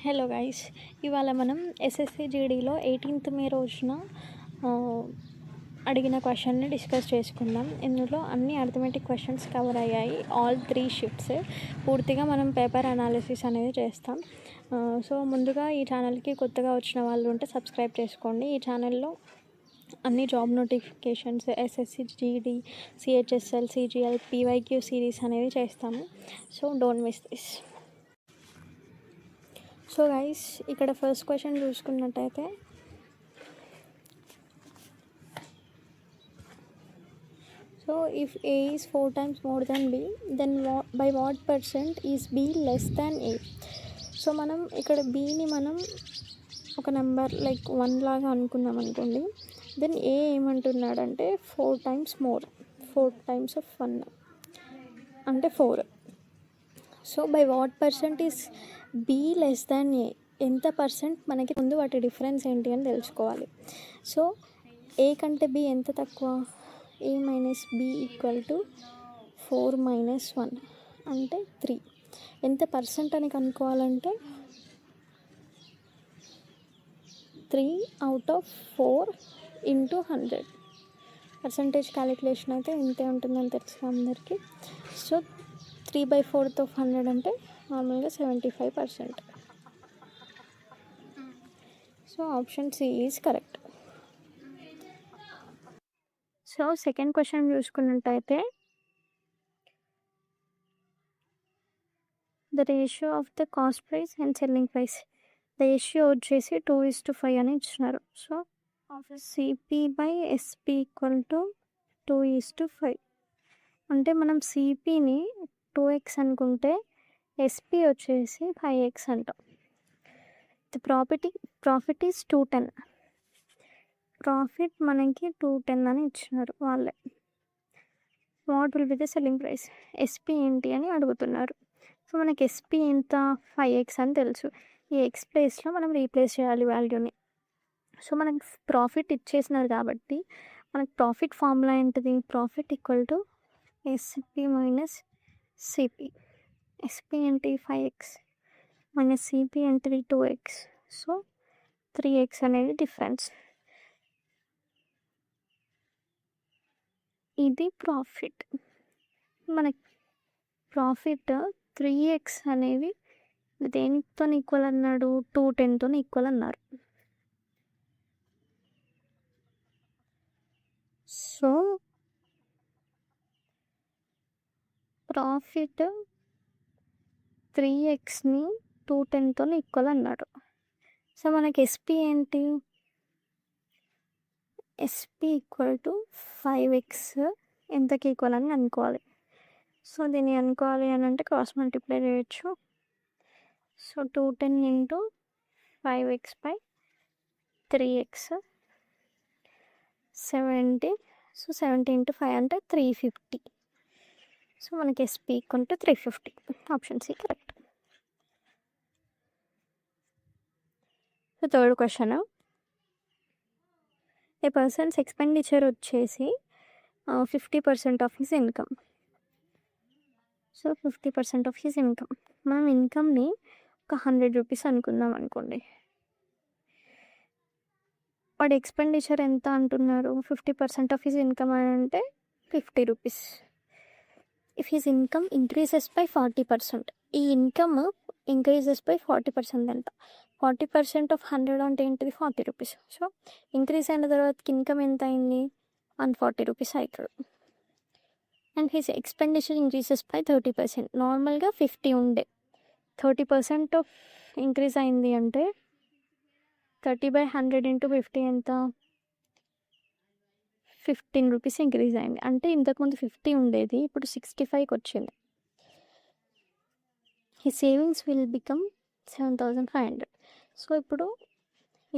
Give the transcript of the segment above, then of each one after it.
Hello guys, ఇవాళ మనం SSC జీడీలో 18th మే రోజున అడిగిన క్వశ్చన్ని డిస్కస్ చేసుకుందాం. ఇందులో అన్ని అర్థమెటిక్ క్వశ్చన్స్ కవర్ అయ్యాయి, ఆల్ 3 షిఫ్ట్స్. పూర్తిగా మనం పేపర్ అనాలిసిస్ అనేది చేస్తాం. సో ముందుగా ఈ ఛానల్కి కొత్తగా వచ్చిన వాళ్ళు ఉంటే సబ్స్క్రైబ్ చేసుకోండి. ఈ ఛానల్లో అన్ని job notifications, SSC GD, CHSL, CGL, PYQ series అనేవి చేస్తాము. So don't miss this. So guys, ఇక్కడ ఫస్ట్ క్వశ్చన్ చూసుకున్నట్టయితే so if A is 4 times more than B, then by what percent is B less than A. So మనం ఇక్కడ బీని మనం ఒక number like 1 లాగా అనుకున్నాం అనుకోండి. దెన్ ఏ ఏమంటున్నాడంటే 4 times more, 4 times of 1 అంటే 4. So by what percent is be less than A, ఎంత పర్సెంట్ మనకి ముందు వాటి డిఫరెన్స్ ఏంటి అని తెలుసుకోవాలి. సో ఏ కంటే బి ఎంత తక్కువ, ఏ మైనస్ బి ఈక్వల్ టు 4 - 1 అంటే 3. ఎంత పర్సెంట్ అని కనుక్కోవాలంటే 3 out of 4 into 100. Percentage calculation అయితే ఇంతే ఉంటుందని తెలుసు అందరికీ. సో 3/4 of 100 అంటే నార్మల్గా 75%. So option C is correct. So second question చూసుకున్నట్టయితే the ratio of the cost price and selling price, ratio వచ్చేసి 2:5 అని ఇచ్చినారు. So CP/SP equal to 2:5. అంటే మనం సిపిని 2x అనుకుంటే ఎస్పి వచ్చేసి 5x అంటాం. The profit is 210. ప్రాఫిట్ మనకి 210 అని ఇచ్చినారు వాళ్ళే. What will be the selling price, SP ఏంటి అని అడుగుతున్నారు. సో మనకి ఎస్పి ఎంత, 5x అని తెలుసు. ఈ ఎక్స్ ప్లేస్లో మనం రీప్లేస్ చేయాలి వాల్యూని. సో మనకి ప్రాఫిట్ ఇచ్చేసినారు కాబట్టి మనకి ప్రాఫిట్ ఫార్ములా ఏంటిది, profit equal to SP minus CP. SP ఏంటి 5x మైనస్ సిపి ఏంటిది 2x. సో 3x అనేది డిఫరెన్స్. ఇది ప్రాఫిట్. మనకి ప్రాఫిట్ 3x అనేవి దేనితో ఈక్వల్ అన్నాడు, 210తో ఈక్వల్ అన్నారు. సో ప్రాఫిట్ 3xని 210తో ఈక్వల్ అన్నాడు. సో మనకి ఎస్పి ఏంటి, ఎస్పి ఈక్వల్ టు 5x ఎంతకి ఈక్వల్ అని అనుకోవాలి. సో దీన్ని అనుకోవాలి అని అంటే క్రాస్ మల్టిప్లై చేయొచ్చు. So 210 into 5x/3x 70. So 70 into 5 అంటే 350. సో మనకి SP equal to 350. Option C correct. So third question, a person's expenditure వచ్చేసి 50% of his income. So 50% of his income, మనం ఇన్కమ్ని ఒక 100 రూపీస్ అనుకుందాం అనుకోండి. వాడి ఎక్స్పెండిచర్ ఎంత అంటున్నారు, 50% ఆఫ్ హిస్ ఇన్కమ్ అని అంటే 50 rupees. If his income increases by 40%, ఈ ఇన్కమ్ ఇంక్రీజెస్ బై 40% అంట. 40% ఆఫ్ 100 అంటే ఏంటిది 40 రూపీస్. సో ఇంక్రీజ్ అయిన తర్వాతకి ఇన్కమ్ ఎంత అయింది, 140 రూపీస్ అవుతుంది. And his expenditure increases by 30%. నార్మల్గా 50 ఉండే, 30% ఆఫ్ ఇంక్రీజ్ అయింది అంటే 30/100 into 50 ఎంత, 15 రూపీస్ ఇంక్రీజ్ అయింది. అంటే ఇంతకుముందు 50 ఉండేది, ఇప్పుడు 65కి వచ్చింది. ఈ సేవింగ్స్ విల్ బికమ్ 7,500. సో ఇప్పుడు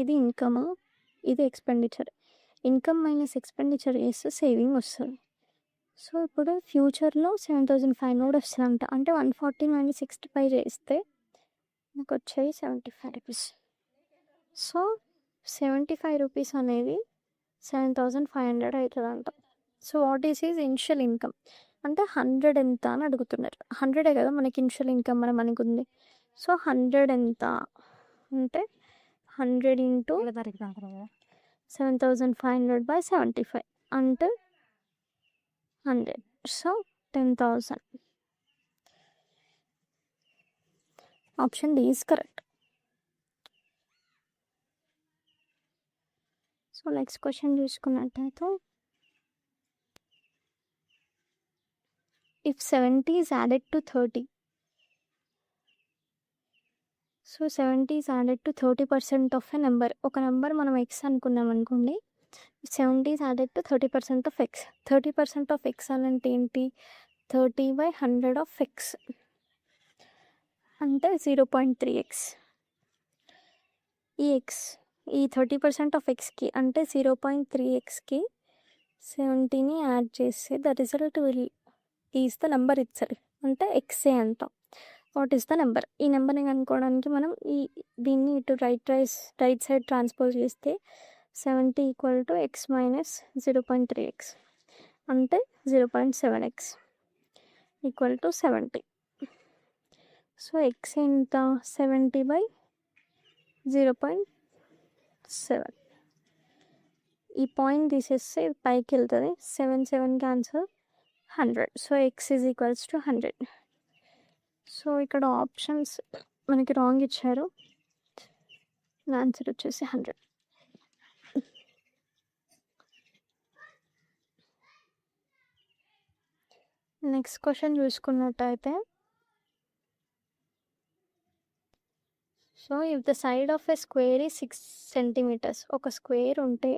ఇది ఇన్కమ్, ఇది ఎక్స్పెండిచర్. ఇన్కమ్ మైనస్ ఎక్స్పెండిచర్ చేస్తే సేవింగ్ వస్తుంది. సో ఇప్పుడు ఫ్యూచర్లో 7,500 వస్తుందంట. అంటే 140 - 65 చేస్తే నాకు వచ్చాయి 75 రూపీస్. సో 75 రూపీస్ అనేది 7,500 అవుతుందంట. So what is his initial income అంటే 100 ఎంత అని అడుగుతున్నారు. 100 కదా మనకి ఇనిషియల్ ఇన్కమ్ మనం అనుకుంది. సో 100 ఎంత అంటే 100 ఇంటూ 7,500/75 అంటే 100. So 10,000. Option D is correct. So next question చూసుకున్నట్టయితే, if 70 is added to 30, so 70 is added to 30% of a number. ఒక నెంబర్ మనం ఎక్స్ అనుకున్నాం అనుకోండి, 70 is added to 30% of x. 30% of x అంటే ఏంటి? 30/100 of x అంటే 0.3x. ఈ 30% of ఎక్స్కి అంటే 0.3xకి 70ని యాడ్ చేస్తే the result will is the number itself, అంటే ఎక్సే అంటాం. What is the number? ఈ నెంబర్ని కనుక్కోవడానికి మనం దీన్ని ఇటు రైట్ సైడ్ ట్రాన్స్పోజ్ చేస్తే 70 = x - 0.3x అంటే 0.7x = 70. సో ఎక్స్ ఎంత? 70/0.7. ఈ పాయింట్ తీసేస్తే పైకి వెళ్తుంది. 7 cancer 100. So X is equals to 100. So ఇక్కడ ఆప్షన్స్ మనకి రాంగ్ ఇచ్చారు. ఆన్సర్ వచ్చేసి 100. నెక్స్ట్ క్వశ్చన్ చూసుకున్నట్టయితే, so if the side of a square ఈ 6 సెంటీమీటర్స్, ఒక స్క్వేర్ ఉంటే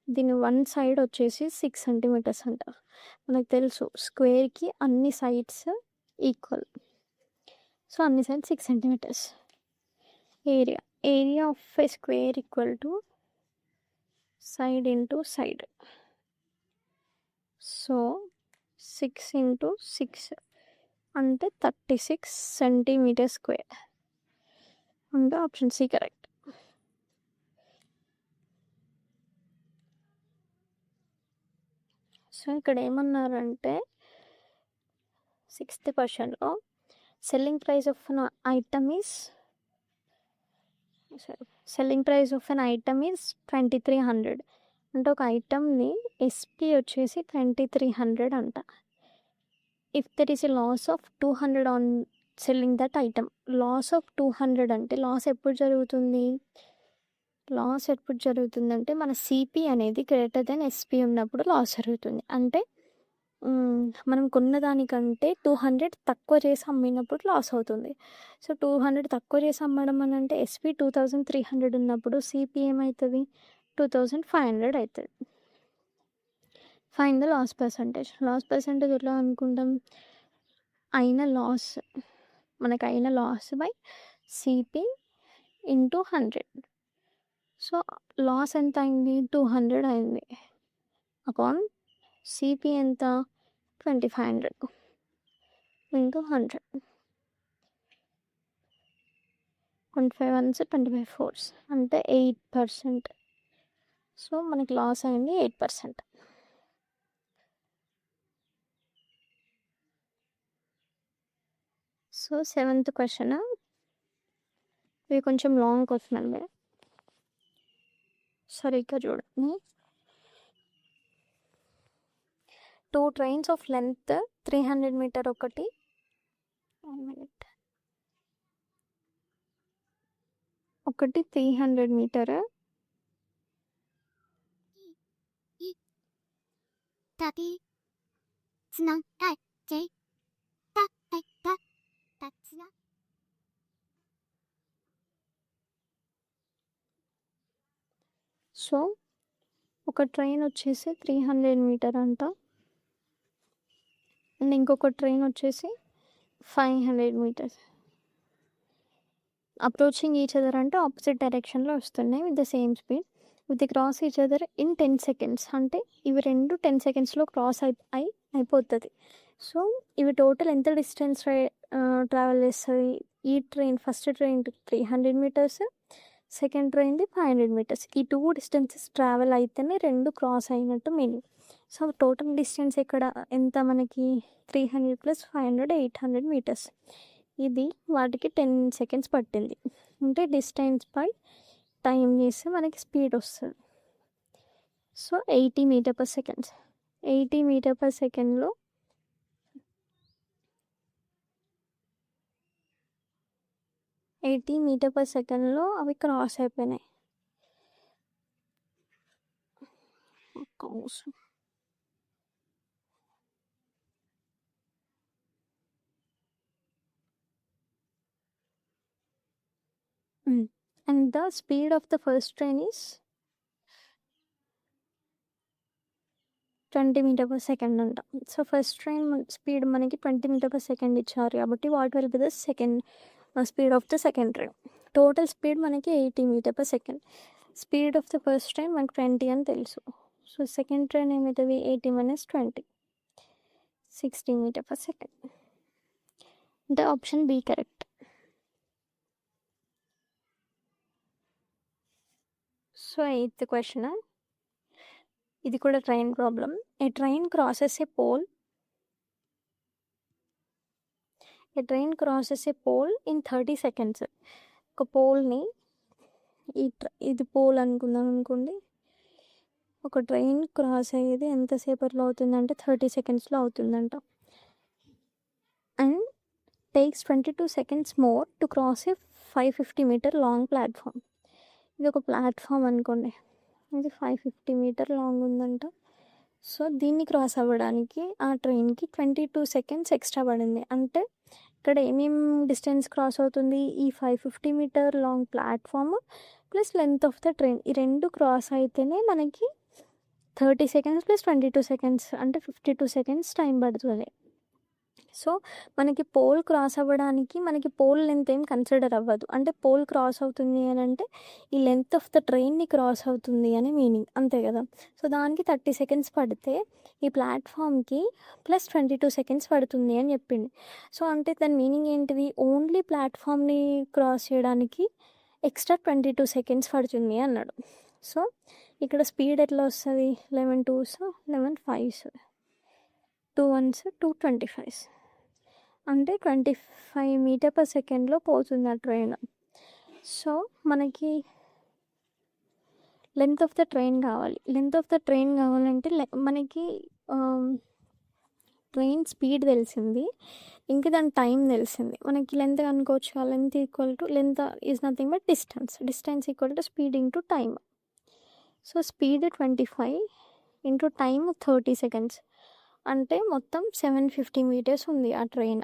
దీని వన్ సైడ్ వచ్చేసి 6 సెంటీమీటర్స్ అంట. మనకు తెలుసు స్క్వేర్కి అన్ని సైడ్స్ ఈక్వల్. సో అన్ని side 6 centimetres. Area of a square equal to side into side. So 6 × 6 అంటే 36 సెంటీమీటర్ స్క్వేర్ అంటే ఆప్షన్ సి కరెక్ట్. సో ఇక్కడ ఏమన్నారంటే 6th క్వశ్చన్లో selling price of an item is 2300. అంటే ఒక ఐటమ్ని ఎస్పీ వచ్చేసి 2300 అంట. If there is a loss of 200 on selling that item. Loss of 200 అంటే లాస్ ఎప్పుడు జరుగుతుందంటే మన సిపి అనేది గ్రేటర్ దెన్ ఎస్పీ ఉన్నప్పుడు లాస్ జరుగుతుంది. అంటే మనం కొన్నదానికంటే 200 తక్కువ చేసి అమ్మినప్పుడు లాస్ అవుతుంది. సో 200 తక్కువ చేసి అమ్మడం అని అంటే ఎస్పీ 2300 ఉన్నప్పుడు సిపి ఏమవుతుంది? 2500 అవుతుంది. Find the loss percentage. Loss percentage ఎట్లా అనుకుంటాం? మనకు అయిన loss by CP into 100. So loss ఎంత అయింది? 200 అయింది. అకాన్ సిపి ఎంత? 2500 ఇంటూ 100. 25 1s 25 4s అంటే 8%. సో మనకి లాస్ అయింది 8%. సో 7th క్వశ్చన్, ఇవి కొంచెం లాంగ్ క్వశ్చన్ అండి, సరిగ్గా చూడండి. 2 trains of length 300 మీటర్ ఒకటి 300 మీటర్, సో ఒక ట్రైన్ వచ్చేసి 300 మీటర్ అంట, అండ్ ఇంకొక ట్రైన్ వచ్చేసి 500 మీటర్స్. అప్రోచింగ్ ఈచ్ అదర్ అంటే ఆపోజిట్ డైరెక్షన్లో వస్తున్నాయి with the same speed. With cross each other in 10 seconds. అంటే ఇవి రెండు 10 secondsలో క్రాస్ అయిపోతుంది. సో ఇవి టోటల్ ఎంత డిస్టెన్స్ ట్రావెల్ చేస్తుంది? ఈ train first train 300 metres, second ట్రైన్ది 500 మీటర్స్. ఈ 2 డిస్టెన్సెస్ ట్రావెల్ అయితేనే రెండు క్రాస్ అయినట్టు మీనింగ్. సో టోటల్ డిస్టెన్స్ ఇక్కడ ఎంత మనకి? 300 + 500 800 మీటర్స్. ఇది వాటికి 10 seconds పట్టింది. అంటే డిస్టెన్స్ బై టైం చేస్తే మనకి స్పీడ్ వస్తుంది. So 80 metre per second. 80 metre per సెకండ్లో 80 మీటర్ పర్ సెకండ్లో అవి క్రాస్ అయిపోయినాయి. And the speed of the first train is 20 metre per second అంట. సో ఫస్ట్ ట్రైన్ స్పీడ్ మనకి 20 మీటర్ పర్ సెకండ్ ఇచ్చారు కాబట్టి what will be the second speed of the second train. Total speed మనకి 80 metre per second. Speed of the first train మనకి 20 అని తెలుసు. So second train ఏమవుతుంది, 80 minus 20, 60 metre per second. అంటే option B correct. So 8th question, ఇది కూడా train problem. A train crosses A pole in 30 seconds. ఒక పోల్ని ఇది పోల్ అనుకుందాం అనుకోండి. ఒక ట్రైన్ క్రాస్ అయ్యేది ఎంతసేపట్లో అవుతుందంటే 30 సెకండ్స్లో అవుతుందంట. And takes 22 seconds more to cross a 550 metre long platform. ఇది ఒక ప్లాట్ఫామ్ అనుకోండి, ఇది 550 మీటర్ లాంగ్ ఉందంట. సో దీన్ని క్రాస్ అవ్వడానికి ఆ ట్రైన్కి 22 సెకండ్స్ ఎక్స్ట్రా పడింది. అంటే ఇక్కడ ఏమేమి డిస్టెన్స్ క్రాస్ అవుతుంది, ఈ 550 metre long platform plus length of the train, ఈ రెండు క్రాస్ అయితేనే మనకి 30 సెకండ్స్ ప్లస్ 22 సెకండ్స్ అంటే 52 సెకండ్స్ టైం పడుతుంది. సో మనకి పోల్ క్రాస్ అవ్వడానికి మనకి పోల్ లెంత్ ఏం కన్సిడర్ అవ్వదు. అంటే పోల్ క్రాస్ అవుతుంది అని అంటే ఈ లెంత్ ఆఫ్ ద ట్రైన్ని క్రాస్ అవుతుంది అని మీనింగ్, అంతే కదా. సో దానికి 30 సెకండ్స్ పడితే ఈ ప్లాట్ఫామ్కి ప్లస్ 22 సెకండ్స్ పడుతుంది అని చెప్పింది. సో అంటే దాని మీనింగ్ ఏంటిది, ఓన్లీ ప్లాట్ఫామ్ని క్రాస్ చేయడానికి ఎక్స్ట్రా 22 సెకండ్స్ పడుతుంది అన్నాడు. సో ఇక్కడ స్పీడ్ ఎట్లా వస్తుంది, 11 2s 11 5s 2 1s 2 25s అంటే 25 మీటర్ పర్ సెకండ్లో పోతుంది ఆ ట్రైన్. సో మనకి లెంత్ ఆఫ్ ద ట్రైన్ కావాలి. లెంత్ ఆఫ్ ద ట్రైన్ కావాలంటే మనకి ట్రైన్ స్పీడ్ తెలిసింది, ఇంకా దాని టైం తెలిసింది. మనకి లెంత్ అనుకోవచ్చు. Length equal to length is nothing but distance equal to speed into time. So speed 25 into time 30 seconds అంటే మొత్తం 750 మీటర్స్ ఉంది ఆ ట్రైన్.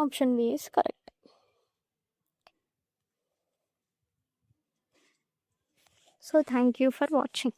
Option B is correct. So thank you for watching.